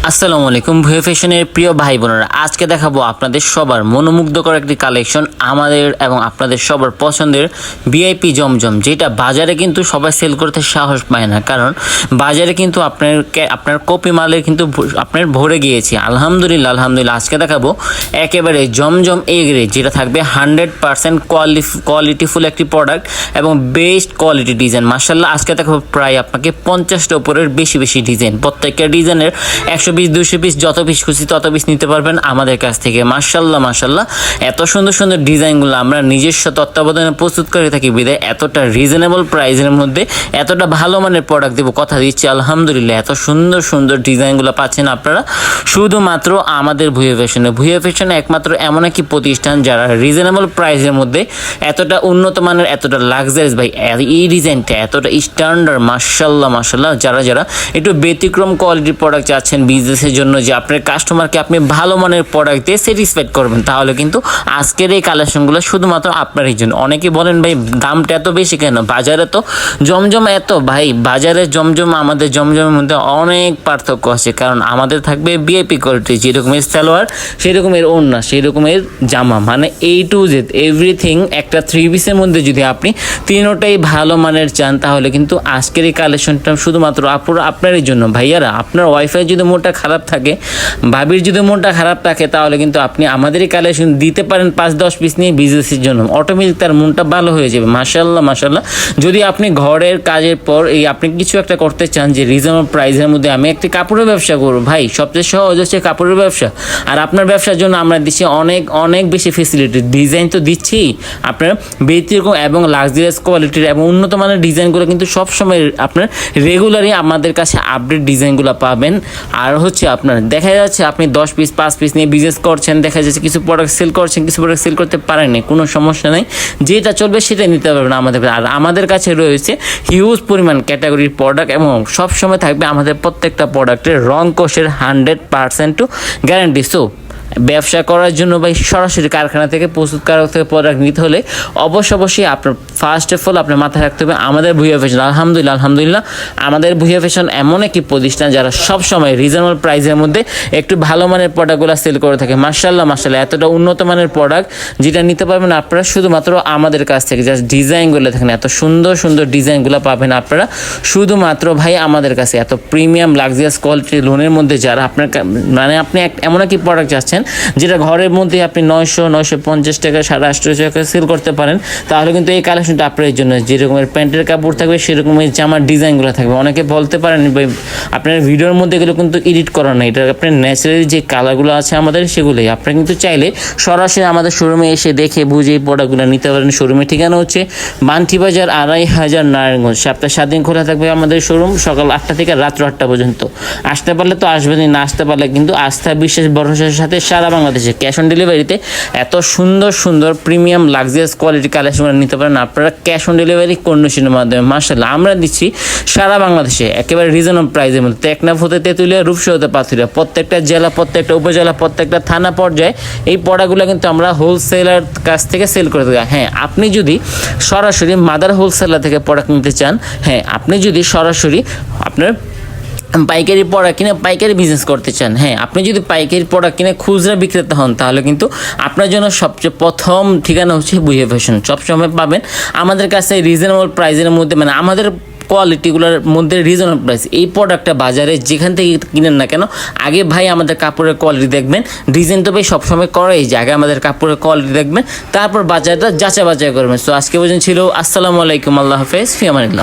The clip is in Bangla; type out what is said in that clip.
আসসালামু আলাইকুম ভুয়া ফ্যাশনের প্রিয় ভাই বোনেরা, আজকে দেখাবো আপনাদের সবার মনোমুগ্ধকর একটি কালেকশন, আমাদের এবং আপনাদের সবার পছন্দের ভিআইপি জমজম, যেটা বাজারে কিন্তু সবাই সেল করতে সাহস পায় না, কারণ বাজারে কিন্তু আপনার কপি মালের কিন্তু আপনার ভরে গিয়েছে। আলহামদুলিল্লাহ আজকে দেখাবো একেবারে জমজম এ গ্রেড, যেটা থাকবে 100% কোয়ালিটিফুল একটি প্রোডাক্ট এবং বেস্ট কোয়ালিটি ডিজাইন। মাশাআল্লাহ আজকে দেখাবো প্রায় আপনাকে 50টা উপরের বেশি ডিজাইন, প্রত্যেকটা ডিজাইনের 120 200 পিস, যত পিস খুশি তত পিস নিতে পারবেন আমাদের কাছ থেকে। মাশাআল্লাহ এত সুন্দর ডিজাইনগুলো আমরা নিজস্ব তত্ত্বাবধানে প্রস্তুত করে থাকি বিধায় এতটা রিজনেবল প্রাইসের মধ্যে এতটা ভালো মানের প্রোডাক্ট দেবো, কথা দিচ্ছি। আলহামদুলিল্লাহ এত সুন্দর ডিজাইনগুলো পাচ্ছেন আপনারা শুধুমাত্র আমাদের ভুয়া ফ্যাশনে একমাত্র এমন একটি প্রতিষ্ঠান যারা রিজনেবল প্রাইসের মধ্যে এতটা উন্নত মানের, এতটা লাক্সারিয়াস, ভাই এই ডিজাইনটা এতটা স্ট্যান্ডার্ড। মাশাআল্লাহ যারা একটু ব্যতিক্রম কোয়ালিটির প্রোডাক্ট চাচ্ছেন বিজনেসের জন্য, যে আপনার কাস্টমারকে আপনি ভালো মানের প্রোডাক্ট দিয়ে স্যাটিসফাইড করবেন, তাহলে কিন্তু আজকের এই কালেকশনগুলো শুধুমাত্র আপনারই জন্য। অনেকে বলেন ভাই দামটা এত বেশি কেন, বাজারে তো জমজম এত, ভাই বাজারে জমজম আমাদের জমজমের মধ্যে অনেক পার্থক্য আছে, কারণ আমাদের থাকবে ভিআইপি কোয়ালিটি, যেরকমের সালোয়ার সেই রকমের ওড়না সেই রকমের জামা, মানে A to Z এভরিথিং। একটা 3 পিসের মধ্যে যদি আপনি তিনোটাই ভালো মানের চান, তাহলে কিন্তু আজকের এই কালেকশনটা শুধুমাত্র আপনারই জন্য। ভাইয়ারা, আপনার ওয়াইফাই যদি মনটা খারাপ থাকে, ভাবির যদি মনটা খারাপ থাকে, তাহলে কিন্তু আপনি আমাদেরই কালেকশন দিতে পারেন 5-10 পিস নিয়ে বিজনেসের জন্য, অটোমেটিক তার মনটা ভালো হয়ে যাবে। মাশাআল্লাহ যদি আপনি ঘরের কাজের পর আপনি কিছু একটা করতে চান, যে রিজনেবল প্রাইসের মধ্যে আমি একটি কাপড়ের ব্যবসা করব, ভাই সবচেয়ে সহজ হচ্ছে কাপড়ের ব্যবসা। আর আপনার ব্যবসার জন্য আমরা দিচ্ছি অনেক বেশি ফেসিলিটি, ডিজাইন তো দিচ্ছি আপনার ব্যতিক্রম এবং লাক্সারিয়াস কোয়ালিটির এবং উন্নত মানের ডিজাইনগুলো কিন্তু সবসময় আপনার রেগুলারই আমাদের কাছে আপডেট ডিজাইনগুলো পাবেন। আর হচ্ছে আপনার দেখা যাচ্ছে আপনি 10 পিস 5 পিস নিয়ে বিজনেস করছেন, দেখা যাচ্ছে কিছু প্রোডাক্ট সেল করছেন, কিছু প্রোডাক্ট সেল করতে পারেননি, কোনো সমস্যা নেই, যেটা চলবে সেটাই নিতে পারবেন আমাদের। আর আমাদের কাছে রয়েছে হিউজ পরিমাণ ক্যাটাগরির প্রোডাক্ট এবং সবসময় থাকবে আমাদের প্রত্যেকটা প্রোডাক্টের রং কোষের 100% গ্যারান্টি। সো ব্যবসা করার জন্য ভাই সরাসরি কারখানা থেকে প্রস্তুতকারক থেকে প্রোডাক্ট নিতে হলে অবশ্যই আপনার ফার্স্ট অফ অল আপনার মাথায় রাখতে হবে আমাদের ভুয়া ফ্যাশন। আলহামদুলিল্লাহ আমাদের ভুয়া ফ্যাশন এমন একটি প্রতিষ্ঠান যারা সবসময় রিজনেবল প্রাইসের মধ্যে একটু ভালো মানের প্রোডাক্টগুলো সেল করে থাকে। মাশাআল্লাহ এতটা উন্নত মানের প্রোডাক্ট যেটা নিতে পারবেন আপনারা শুধুমাত্র আমাদের কাছ থেকে। জাস্ট ডিজাইনগুলো দেখেন, এত সুন্দর ডিজাইনগুলো পাবেন আপনারা শুধুমাত্র ভাই আমাদের কাছে। এত প্রিমিয়াম লাক্সারিয়াস কোয়ালিটির লোনের মধ্যে যারা আপনার মানে আপনি এমন একটি প্রোডাক্ট চাচ্ছেন যেটা ঘরের মধ্যে আপনি 950 টাকা 850 টাকা সেল করতে পারেন, তাহলে কিন্তু এই কালেকশনটা আপনার জন্য। যেরকমের প্যান্টের কাপড় থাকবে সেরকমের জামার ডিজাইনগুলো থাকবে। অনেকে বলতে পারেন ভাই আপনার ভিডিওর মধ্যে এগুলো কিন্তু এডিট করা না, এটা আপনার ন্যাচারালি যে কালারগুলো আছে আমাদের সেগুলোই। আপনি কিন্তু চাইলে সরাসরি আমাদের শোরুমে এসে দেখে বুঝে এই প্রোডাক্টগুলো নিতে পারেন। শোরুমের ঠিকানা হচ্ছে বান্টি বাজার 2500 নারায়ণগঞ্জ। সপ্তাহে 7 দিন খোলা থাকবে আমাদের শোরুম, সকাল 8টা থেকে রাত্র 8টা পর্যন্ত। আসতে পারলে তো আসবেন, না আসতে পারলে কিন্তু আস্থা বিশ্বাস ভরসার সাথে সারা বাংলাদেশে ক্যাশ অন ডেলিভারিতে এত সুন্দর প্রিমিয়াম লাক্সারিয়াস কোয়ালিটি কালেকশন নিতে পারেন আপনারা ক্যাশ অন ডেলিভারি কন্ডিশনের মাধ্যমে। মাশাআল্লাহ আমরা দিচ্ছি সারা বাংলাদেশে একেবারে রিজনেবল প্রাইসের মধ্যে। টেকনাফ হতে তেঁতুলিয়া, রূপসা হতে পাথুরিয়া, প্রত্যেকটা জেলা, প্রত্যেকটা উপজেলা, প্রত্যেকটা থানা পর্যায়ে এই প্রোডাক্টগুলো কিন্তু আমরা হোলসেলার কাছ থেকে সেল করে থাকি। হ্যাঁ, আপনি যদি সরাসরি মাদার হোলসেলার থেকে প্রোডাক্ট নিতে চান, হ্যাঁ আপনি যদি সরাসরি আপনার পাইকারি প্রোডাক্ট কিনে পাইকারি বিজনেস করতে চান, হ্যাঁ আপনি যদি পাইকারি প্রোডাক্ট কিনে খুচরা বিক্রেতা হন, তাহলে কিন্তু আপনার জন্য সবচেয়ে প্রথম ঠিকানা হচ্ছে ভুয়া ফ্যাশন। সবসময় পাবেন আমাদের কাছে রিজনেবল প্রাইসের মধ্যে, মানে আমাদের কোয়ালিটিগুলোর মধ্যে রিজনেবল প্রাইস। এই প্রোডাক্টটা বাজারে যেখান থেকে কিনেন না কেন, আগে ভাই আমাদের কাপড়ের কোয়ালিটি দেখবেন। ডিজাইন তো ভাই সবসময় করাই যে আগে আমাদের কাপড়ের কোয়ালিটি দেখবেন, তারপর বাজারটা যাচাই বাছাই করবেন। সো আজকে পর্যন্ত ছিল। আসসালামু আলাইকুম, আল্লাহ হাফেজ, ফি আমানিল্লাহ।